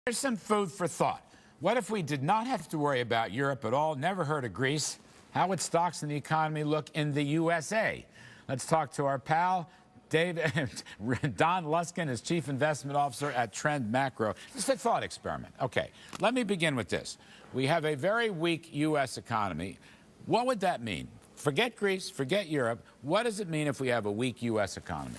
Here's some food for thought. What if we did not have to worry about Europe at all, never heard of Greece? How would stocks and the economy look in the USA? Let's talk to our pal, Don Luskin, is Chief Investment Officer at Trend Macro. It's a thought experiment. Okay, let me begin with this. We have a very weak U.S. economy. What would that mean? Forget Greece, forget Europe. What does it mean if we have a weak U.S. economy?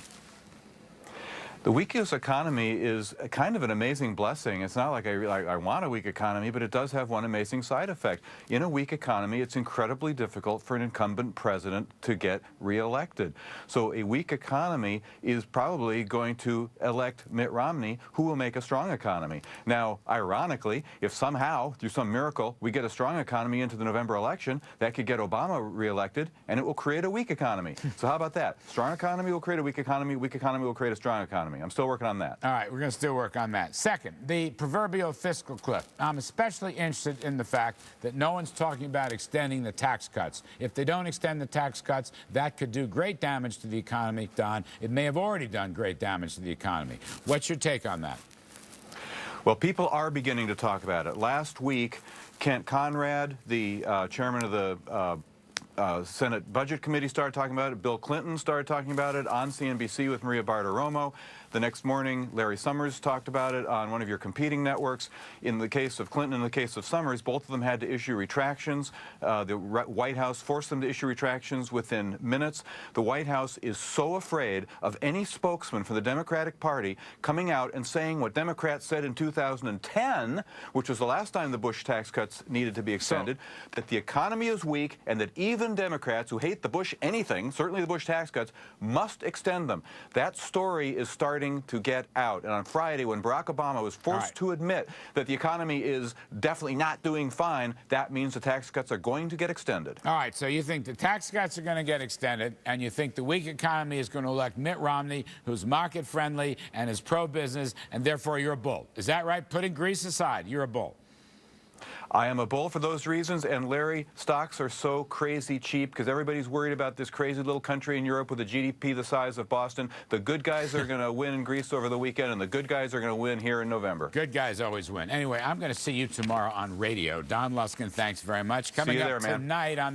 The weak U.S. economy is kind of an amazing blessing. It's not like I want a weak economy, but it does have one amazing side effect. In a weak economy, it's incredibly difficult for an incumbent president to get reelected. So a weak economy is probably going to elect Mitt Romney, who will make a strong economy. Now, ironically, if somehow, through some miracle, we get a strong economy into the November election, that could get Obama reelected, and it will create a weak economy. So how about that? Strong economy will create a weak economy will create a strong economy. I'm still working on that. All right, we're going to still work on that. Second, the proverbial fiscal cliff. I'm especially interested in the fact that no one's talking about extending the tax cuts. If they don't extend the tax cuts, that could do great damage to the economy, Don. It may have already done great damage to the economy. What's your take on that? Well, people are beginning to talk about it. Last week, Kent Conrad, the chairman of the Senate Budget Committee, started talking about it. Bill Clinton started talking about it on CNBC with Maria Bartiromo. The next morning, Larry Summers talked about it on one of your competing networks. In the case of Clinton and the case of Summers, both of them had to issue retractions. The White House forced them to issue retractions within minutes. The White House is so afraid of any spokesman for the Democratic Party coming out and saying what Democrats said in 2010, which was the last time the Bush tax cuts needed to be extended, that the economy is weak and that even Democrats who hate the Bush anything, certainly the Bush tax cuts, must extend them. That story is starting to get out. And on Friday, when Barack Obama was forced to admit that the economy is definitely not doing fine, that means the tax cuts are going to get extended. All right, so you think the tax cuts are going to get extended, and you think the weak economy is going to elect Mitt Romney, who's market-friendly and is pro-business, and therefore you're a bull. Is that right? Putting Greece aside, you're a bull. I am a bull for those reasons, and Larry, stocks are so crazy cheap because everybody's worried about this crazy little country in Europe with a GDP the size of Boston. The good guys are going to win in Greece over the weekend, and the good guys are going to win here in November. Good guys always win. Anyway, I'm going to see you tomorrow on radio. Don Luskin, thanks very much. Coming up tonight on the